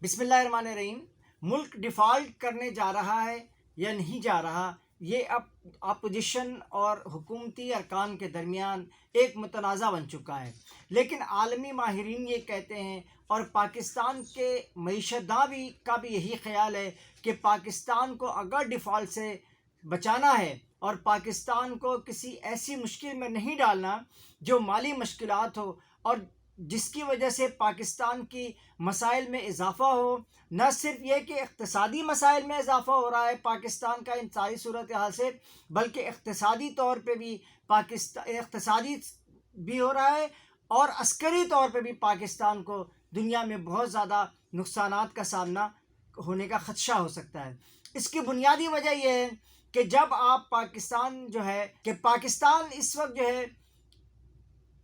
بسم اللہ الرحمن الرحیم۔ ملک ڈیفالٹ کرنے جا رہا ہے یا نہیں جا رہا، یہ اب اپوزیشن اور حکومتی ارکان کے درمیان ایک متنازع بن چکا ہے، لیکن عالمی ماہرین یہ کہتے ہیں اور پاکستان کے معیشت داں کا بھی یہی خیال ہے کہ پاکستان کو اگر ڈیفالٹ سے بچانا ہے اور پاکستان کو کسی ایسی مشکل میں نہیں ڈالنا جو مالی مشکلات ہو اور جس کی وجہ سے پاکستان کی مسائل میں اضافہ ہو، نہ صرف یہ کہ اقتصادی مسائل میں اضافہ ہو رہا ہے پاکستان کا ان ساری صورتحال سے، بلکہ اقتصادی طور پہ بھی اقتصادی بھی ہو رہا ہے اور عسکری طور پہ بھی پاکستان کو دنیا میں بہت زیادہ نقصانات کا سامنا ہونے کا خدشہ ہو سکتا ہے۔ اس کی بنیادی وجہ یہ ہے کہ جب آپ پاکستان اس وقت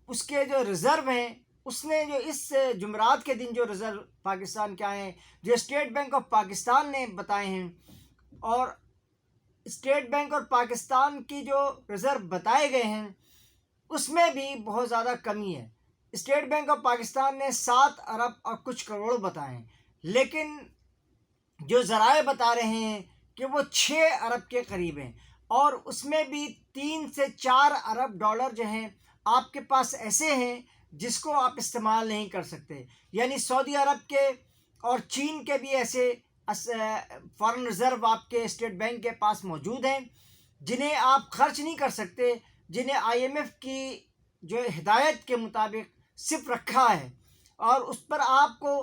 اس کے جو ریزرو ہیں، اس نے جو اس جمعرات کے دن جو ریزرو پاکستان کے آئے ہیں، جو اسٹیٹ بینک آف پاکستان نے بتائے ہیں، اور اسٹیٹ بینک اور پاکستان کی جو ریزرو بتائے گئے ہیں اس میں بھی بہت زیادہ کمی ہے۔ اسٹیٹ بینک آف پاکستان نے 7 ارب اور کچھ کروڑ بتائے ہیں، لیکن جو ذرائع بتا رہے ہیں کہ وہ 6 ارب کے قریب ہیں، اور اس میں بھی 3 سے 4 ارب ڈالر جو ہیں آپ کے پاس ایسے ہیں جس کو آپ استعمال نہیں کر سکتے، یعنی سعودی عرب کے اور چین کے بھی ایسے فارن ریزرو آپ کے اسٹیٹ بینک کے پاس موجود ہیں جنہیں آپ خرچ نہیں کر سکتے، جنہیں IMF کی جو ہدایت کے مطابق صرف رکھا ہے، اور اس پر آپ کو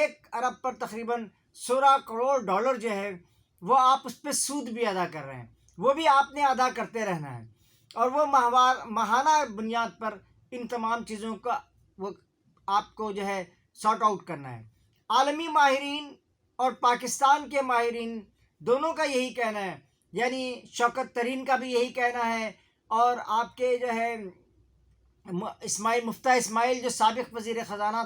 1 ارب پر تقریباً 16 کروڑ ڈالر جو ہے وہ آپ اس پہ سود بھی ادا کر رہے ہیں، وہ بھی آپ نے ادا کرتے رہنا ہے، اور وہ ماہانہ بنیاد پر ان تمام چیزوں کا وہ آپ کو سارٹ آؤٹ کرنا ہے۔ عالمی ماہرین اور پاکستان کے ماہرین دونوں کا یہی کہنا ہے، یعنی شوکت ترین کا بھی یہی کہنا ہے، اور آپ کے مفتاح اسماعیل جو سابق وزیر خزانہ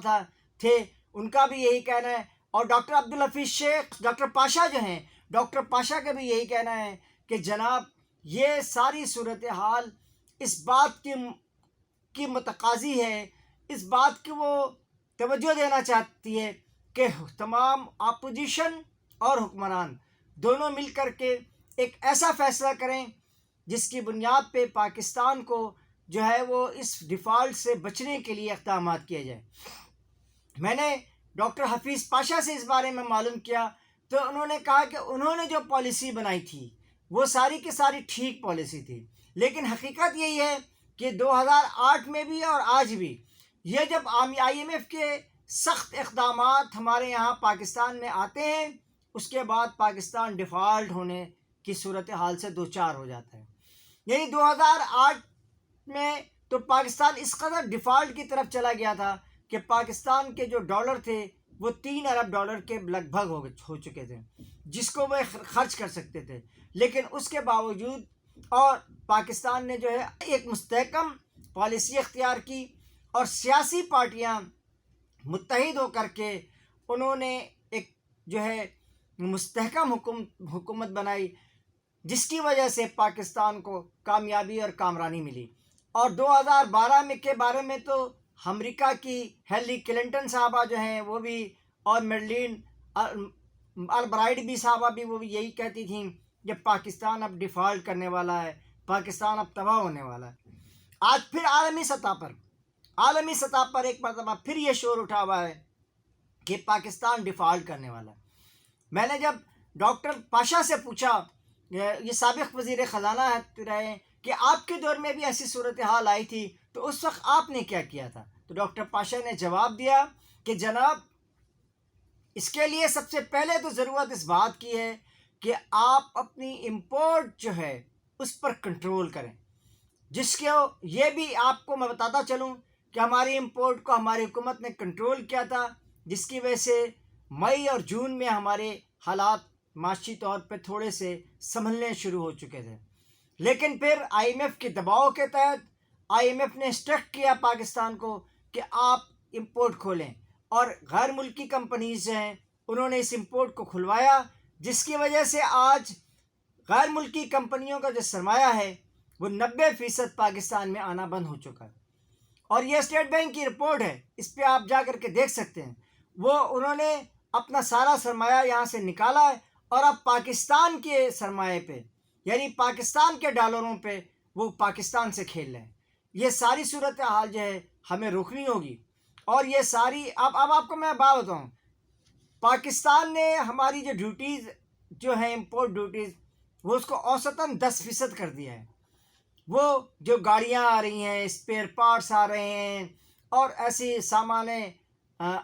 تھے ان کا بھی یہی کہنا ہے، اور ڈاکٹر عبدالحفیظ شیخ ڈاکٹر پاشا جو ہیں، ڈاکٹر پاشا کا بھی یہی کہنا ہے کہ جناب یہ ساری صورتحال اس بات کی متقاضی ہے، اس بات کی وہ توجہ دینا چاہتی ہے کہ تمام اپوزیشن اور حکمران دونوں مل کر کے ایک ایسا فیصلہ کریں جس کی بنیاد پہ پاکستان کو وہ اس ڈیفالٹ سے بچنے کے لیے اقدامات کیے جائیں۔ میں نے ڈاکٹر حفیظ پاشا سے اس بارے میں معلوم کیا تو انہوں نے کہا کہ انہوں نے جو پالیسی بنائی تھی وہ ساری کی ساری ٹھیک پالیسی تھی، لیکن حقیقت یہی ہے کہ 2008 میں بھی اور آج بھی یہ جب IMF کے سخت اقدامات ہمارے یہاں پاکستان میں آتے ہیں، اس کے بعد پاکستان ڈیفالٹ ہونے کی صورتحال سے دوچار ہو جاتا ہے۔ یعنی 2008 میں تو پاکستان اس قدر ڈیفالٹ کی طرف چلا گیا تھا کہ پاکستان کے جو ڈالر تھے وہ 3 ارب ڈالر کے لگ بھگ ہو چکے تھے جس کو وہ خرچ کر سکتے تھے، لیکن اس کے باوجود اور پاکستان نے ایک مستحکم پالیسی اختیار کی، اور سیاسی پارٹیاں متحد ہو کر کے انہوں نے ایک مستحکم حکومت بنائی، جس کی وجہ سے پاکستان کو کامیابی اور کامرانی ملی۔ اور 2012 کے بارے میں تو امریکہ کی ہیلری کلنٹن صاحبہ وہ بھی، اور میڈلین البرائٹ بھی صاحبہ بھی، وہ بھی یہی کہتی تھیں کہ پاکستان اب ڈیفالٹ کرنے والا ہے، پاکستان اب تباہ ہونے والا ہے۔ آج پھر عالمی سطح پر ایک مرتبہ پھر یہ شور اٹھا ہوا ہے کہ پاکستان ڈیفالٹ کرنے والا ہے۔ میں نے جب ڈاکٹر پاشا سے پوچھا، یہ سابق وزیر خزانہ رہے، کہ آپ کے دور میں بھی ایسی صورتحال آئی تھی تو اس وقت آپ نے کیا کیا تھا؟ تو ڈاکٹر پاشا نے جواب دیا کہ جناب اس کے لیے سب سے پہلے تو ضرورت اس بات کی ہے کہ آپ اپنی امپورٹ اس پر کنٹرول کریں، جس کو یہ بھی آپ کو میں بتاتا چلوں کہ ہماری امپورٹ کو ہماری حکومت نے کنٹرول کیا تھا، جس کی وجہ سے مئی اور جون میں ہمارے حالات معاشی طور پہ تھوڑے سے سنبھلنے شروع ہو چکے تھے، لیکن پھر IMF کے دباؤ کے تحت IMF نے انسٹرکٹ کیا پاکستان کو کہ آپ امپورٹ کھولیں، اور غیر ملکی کمپنیز ہیں انہوں نے اس امپورٹ کو کھلوایا، جس کی وجہ سے آج غیر ملکی کمپنیوں کا جو سرمایہ ہے وہ 90% پاکستان میں آنا بند ہو چکا ہے۔ اور یہ اسٹیٹ بینک کی رپورٹ ہے، اس پہ آپ جا کر کے دیکھ سکتے ہیں، وہ انہوں نے اپنا سارا سرمایہ یہاں سے نکالا ہے اور اب پاکستان کے سرمایے پہ یعنی پاکستان کے ڈالروں پہ وہ پاکستان سے کھیل رہے ہیں۔ یہ ساری صورتحال جو ہے ہمیں روکنی ہوگی۔ اور یہ ساری اب آپ کو میں بات بتاؤں، پاکستان نے ہماری جو ڈیوٹیز جو ہیں امپورٹ ڈیوٹیز وہ اس کو اوسطاً 10% کر دیا ہے۔ وہ جو گاڑیاں آ رہی ہیں، اسپیئر پارٹس آ رہے ہیں اور ایسی سامان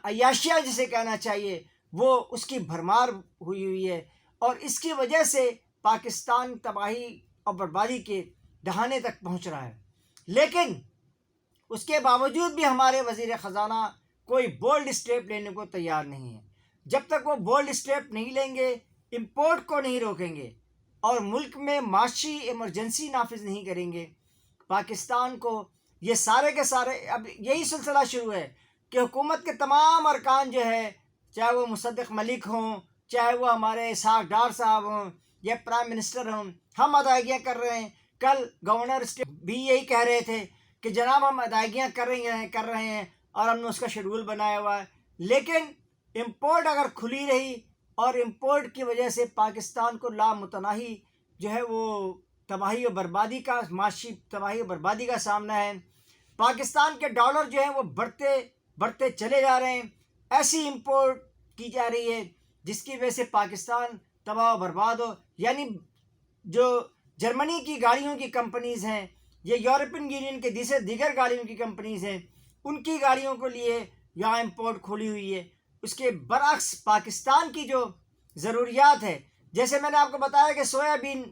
عیاشیاں جسے کہنا چاہیے، وہ اس کی بھرمار ہوئی ہے اور اس کی وجہ سے پاکستان تباہی اور بربادی کے دہانے تک پہنچ رہا ہے۔ لیکن اس کے باوجود بھی ہمارے وزیر خزانہ کوئی بولڈ اسٹیپ لینے کو تیار نہیں ہے۔ جب تک وہ بولڈ اسٹیپ نہیں لیں گے، امپورٹ کو نہیں روکیں گے اور ملک میں معاشی ایمرجنسی نافذ نہیں کریں گے، پاکستان کو یہ سارے کے سارے اب یہی سلسلہ شروع ہے کہ حکومت کے تمام ارکان جو ہے، چاہے وہ مصدق ملک ہوں، چاہے وہ ہمارے اسحاق ڈار صاحب ہوں یا پرائم منسٹر ہوں، ہم ادائیگیاں کر رہے ہیں۔ کل گورنر اسٹیٹ بھی یہی کہہ رہے تھے کہ جناب ہم ادائیگیاں کر رہے ہیں اور ہم نے اس کا شیڈول بنایا ہوا ہے، لیکن امپورٹ اگر کھلی رہی اور امپورٹ کی وجہ سے پاکستان کو لامتناہی جو ہے وہ تباہی و بربادی کا معاشی تباہی و بربادی کا سامنا ہے۔ پاکستان کے ڈالر جو ہیں وہ بڑھتے چلے جا رہے ہیں، ایسی امپورٹ کی جا رہی ہے جس کی وجہ سے پاکستان تباہ و برباد ہو۔ یعنی جو جرمنی کی گاڑیوں کی کمپنیز ہیں یا یورپین یونین کے دیگر گاڑیوں کی کمپنیز ہیں، ان کی گاڑیوں کو لیے یہاں امپورٹ کھلی ہوئی ہے۔ اس کے برعکس پاکستان کی جو ضروریات ہے، جیسے میں نے آپ کو بتایا کہ سویا بین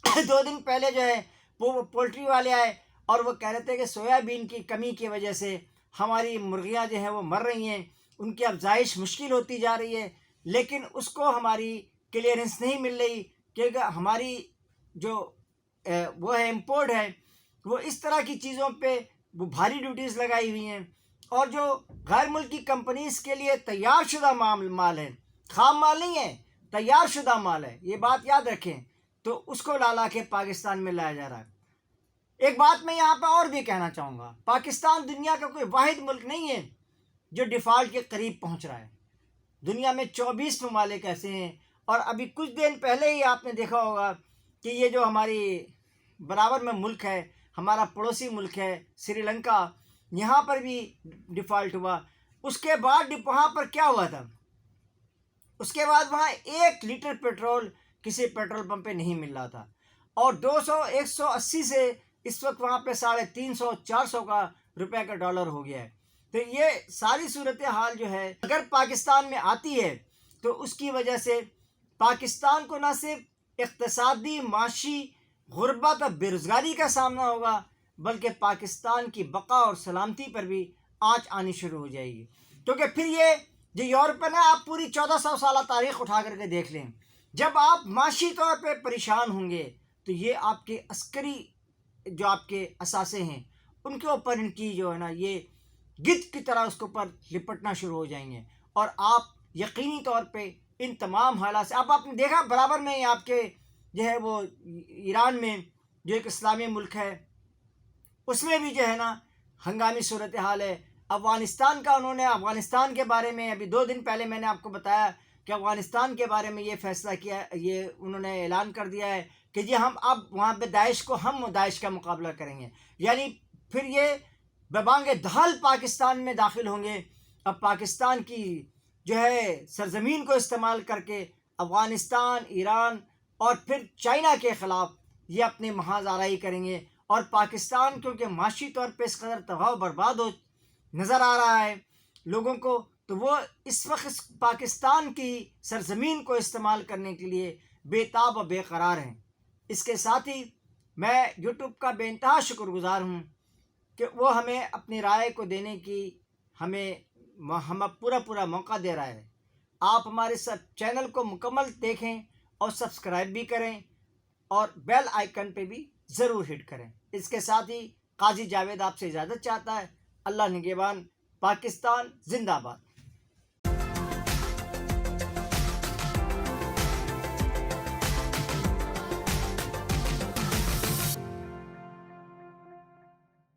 2 دن پہلے جو ہے وہ پولٹری والے آئے اور وہ کہہ رہے تھے کہ سویا بین کی کمی کی وجہ سے ہماری مرغیاں جو ہیں وہ مر رہی ہیں، ان کی افزائش مشکل ہوتی جا رہی ہے، لیکن اس کو ہماری کلیئرنس نہیں مل رہی کیونکہ ہماری جو وہ ہے امپورٹ ہے وہ اس طرح کی چیزوں پہ وہ بھاری ڈیوٹیز لگائی ہوئی ہیں، اور جو غیر ملکی کمپنیز کے لیے تیار شدہ مال ہے، خام مال نہیں ہے، تیار شدہ مال ہے، یہ بات یاد رکھیں، تو اس کو لا کے پاکستان میں لایا جا رہا ہے۔ ایک بات میں یہاں پہ اور بھی کہنا چاہوں گا، پاکستان دنیا کا کوئی واحد ملک نہیں ہے جو ڈیفالٹ کے قریب پہنچ رہا ہے۔ دنیا میں 24 ممالک ایسے ہیں، اور ابھی کچھ دن پہلے ہی آپ نے دیکھا ہوگا کہ یہ جو ہماری برابر میں ملک ہے، ہمارا پڑوسی ملک ہے سری لنکا، یہاں پر بھی ڈیفالٹ ہوا۔ اس کے بعد وہاں پر کیا ہوا تھا؟ اس کے بعد وہاں 1 لیٹر پیٹرول کسی پیٹرول پمپ پہ نہیں مل رہا تھا، اور 180 سے اس وقت وہاں پہ 350-400 کا روپے کا ڈالر ہو گیا ہے۔ تو یہ ساری صورتحال جو ہے اگر پاکستان میں آتی ہے تو اس کی وجہ سے پاکستان کو نہ صرف اقتصادی، معاشی، غربت اور بے روزگاری کا سامنا ہوگا، بلکہ پاکستان کی بقا اور سلامتی پر بھی آنچ آنی شروع ہو جائے گی۔ کیونکہ پھر یہ جو یورپن ہے، آپ پوری 1400 سالہ تاریخ اٹھا کر کے دیکھ لیں، جب آپ معاشی طور پہ پریشان ہوں گے تو یہ آپ کے عسکری جو آپ کے اثاثے ہیں ان کے اوپر ان کی جو ہے نا یہ گدھ کی طرح اس کے اوپر لپٹنا شروع ہو جائیں گے، اور آپ یقینی طور پہ ان تمام حالات سے اب آپ نے دیکھا برابر میں آپ کے جو ہے وہ ایران میں جو ایک اسلامی ملک ہے، اس میں بھی جو ہے نا ہنگامی صورتحال ہے۔ افغانستان کا انہوں نے افغانستان کے بارے میں ابھی 2 دن پہلے میں نے آپ کو بتایا کہ افغانستان کے بارے میں یہ فیصلہ کیا، یہ انہوں نے اعلان کر دیا ہے کہ جی ہم اب وہاں پہ داعش کا مقابلہ کریں گے، یعنی پھر یہ ببانگ دہل پاکستان میں داخل ہوں گے۔ اب پاکستان کی جو ہے سرزمین کو استعمال کر کے افغانستان، ایران اور پھر چائنا کے خلاف یہ اپنی محاذ آرائی کریں گے، اور پاکستان کیونکہ معاشی طور پہ اس قدر تباہ و برباد ہو نظر آ رہا ہے لوگوں کو، تو وہ اس وقت پاکستان کی سرزمین کو استعمال کرنے کے لیے بے تاب و بے قرار ہیں۔ اس کے ساتھ ہی میں یوٹیوب کا بے انتہا شکر گزار ہوں کہ وہ ہمیں اپنی رائے کو دینے کی ہم پورا موقع دے رہا ہے۔ آپ ہمارے چینل کو مکمل دیکھیں اور سبسکرائب بھی کریں اور بیل آئیکن پہ بھی ضرور ہٹ کریں۔ اس کے ساتھ ہی قاضی جاوید آپ سے اجازت چاہتا ہے۔ اللہ نگہبان۔ پاکستان زندہ باد۔